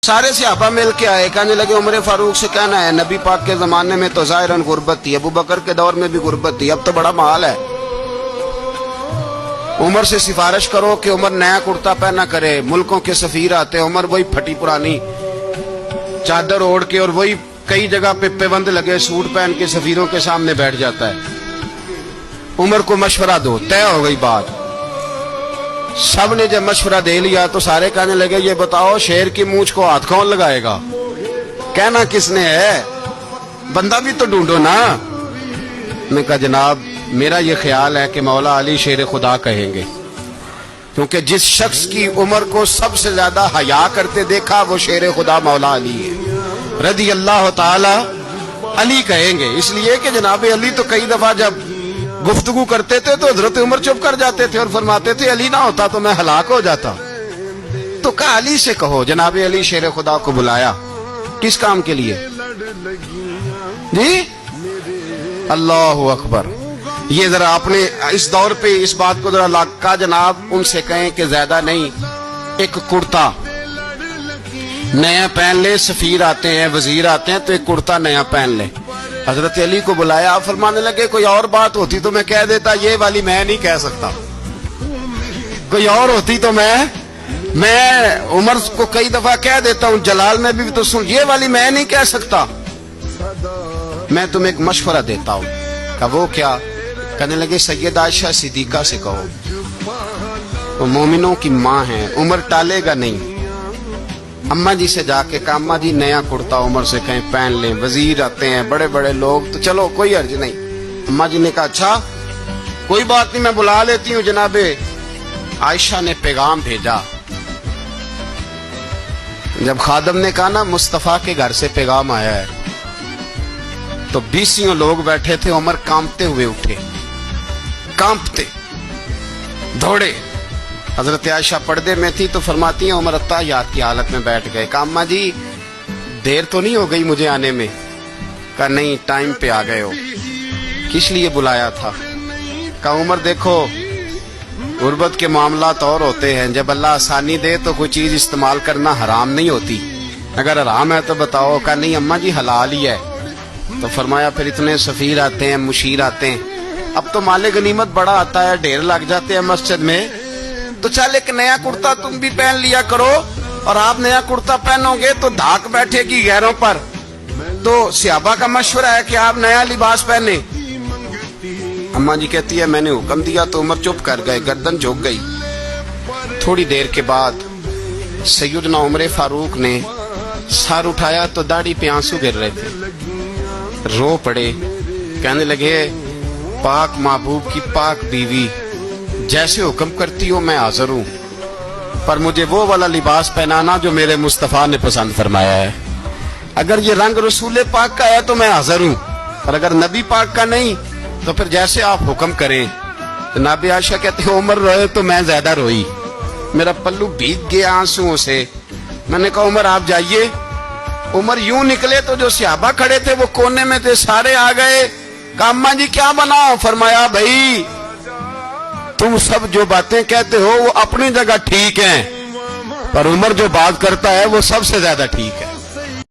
سارے صحابہ مل کے آئے، کہنے لگے عمر فاروق سے کہنا ہے نبی پاک کے زمانے میں تو ظاہراً غربت تھی، ابو بکر کے دور میں بھی غربت تھی، اب تو بڑا محال ہے، عمر سے سفارش کرو کہ عمر نیا کرتا پہنا کرے۔ ملکوں کے سفیر آتے، عمر وہی پھٹی پرانی چادر اوڑھ کے اور وہی کئی جگہ پہ پیوند لگے سوٹ پہن کے سفیروں کے سامنے بیٹھ جاتا ہے۔ عمر کو مشورہ دو، طے ہو گئی بات۔ سب نے جب مشورہ دے لیا تو سارے کہنے لگے یہ بتاؤ شیر کی مونچھ کو ہاتھ کون لگائے گا؟ کہنا کس نے ہے؟ بندہ بھی تو ڈھونڈو نا۔ میں کہا جناب میرا یہ خیال ہے کہ مولا علی شیر خدا کہیں گے، کیونکہ جس شخص کی عمر کو سب سے زیادہ حیا کرتے دیکھا وہ شیر خدا مولا علی ہے رضی اللہ تعالی علی کہیں گے، اس لیے کہ جناب علی تو کئی دفعہ جب گفتگو کرتے تھے تو حضرت عمر چپ کر جاتے تھے اور فرماتے تھے علی نہ ہوتا تو میں ہلاک ہو جاتا، تو کہا علی سے کہو۔ جناب علی شیر خدا کو بلایا، کس کام کے لیے؟ جی اللہ اکبر۔ یہ ذرا آپ نے اس دور پہ اس بات کو ذرا لاکا جناب ان سے کہیں کہ زیادہ نہیں، ایک کرتا نیا پہن لے، سفیر آتے ہیں وزیر آتے ہیں تو ایک کرتا نیا پہن لے۔ حضرت علی کو بلایا، فرمانے لگے کوئی اور بات ہوتی تو میں کہہ دیتا، یہ والی میں نہیں کہہ سکتا، کوئی اور ہوتی تو میں عمر کو کئی دفعہ کہہ دیتا ہوں، جلال میں بھی تو سن، یہ والی میں نہیں کہہ سکتا، میں تمہیں ایک مشورہ دیتا ہوں۔ کہ وہ کیا؟ کہنے لگے سیدہ عائشہ صدیقہ سے کہو، وہ مومنوں کی ماں ہیں، عمر ٹالے گا نہیں۔ اماں جی سے جا کے کہا اماں جی نیا کرتا عمر سے کہیں پہن لیں، وزیر آتے ہیں بڑے بڑے لوگ تو چلو کوئی حرج نہیں۔ اماں جی نے کہا اچھا کوئی بات نہیں میں بلا لیتی ہوں۔ جناب عائشہ نے پیغام بھیجا، جب خادم نے کہا نا مصطفیٰ کے گھر سے پیغام آیا ہے تو 20 لوگ بیٹھے تھے، عمر کانپتے ہوئے اٹھے، کانپتے دوڑے۔ حضرت عائشہ پردے میں تھی تو فرماتی ہیں عمر اتحیات کی حالت میں بیٹھ گئے۔ کہا اماں جی دیر تو نہیں ہو گئی مجھے آنے میں؟ کہا نہیں ٹائم پہ آ گئے ہو، کس لیے بلایا تھا؟ کہا عمر دیکھو غربت کے معاملات اور ہوتے ہیں، جب اللہ آسانی دے تو کوئی چیز استعمال کرنا حرام نہیں ہوتی، اگر حرام ہے تو بتاؤ۔ کہا نہیں اماں جی حلال ہی ہے۔ تو فرمایا پھر اتنے سفیر آتے ہیں مشیر آتے ہیں، اب تو مال غنیمت بڑا آتا ہے، ڈھیر لگ جاتے ہیں مسجد میں، تو چل ایک نیا کرتا تم بھی پہن لیا کرو، اور آپ نیا کرتا پہنو گے تو دھاک بیٹھے گی غیروں پر۔ تو صحابہ کا مشورہ ہے کہ آپ نیا لباس پہنے۔ اماں جی کہتی ہے میں نے حکم دیا تو عمر چپ کر گئے، گردن جھک گئی۔ تھوڑی دیر کے بعد سیدنا عمر فاروق نے سر اٹھایا تو داڑھی پہ آنسو گر رہے تھے، رو پڑے، کہنے لگے پاک محبوب کی پاک بیوی جیسے حکم کرتی ہو میں حاضر ہوں، پر مجھے وہ والا لباس پہنانا جو میرے مصطفیٰ نے پسند فرمایا ہے، اگر یہ رنگ رسول پاک کا ہے تو میں حاضر ہوں، اور اگر نبی پاک کا نہیں تو پھر جیسے آپ حکم کریں۔ جناب عائشہ کہتے ہیں عمر روئے تو میں زیادہ روئی، میرا پلو بھیگ گیا آنسوؤں سے۔ میں نے کہا عمر آپ جائیے۔ عمر یوں نکلے تو جو صحابہ کھڑے تھے وہ کونے میں تھے، سارے آ گئے۔ کہا اماں جی کیا بناؤ؟ فرمایا بھائی تم سب جو باتیں کہتے ہو وہ اپنی جگہ ٹھیک ہیں، پر عمر جو بات کرتا ہے وہ سب سے زیادہ ٹھیک ہے۔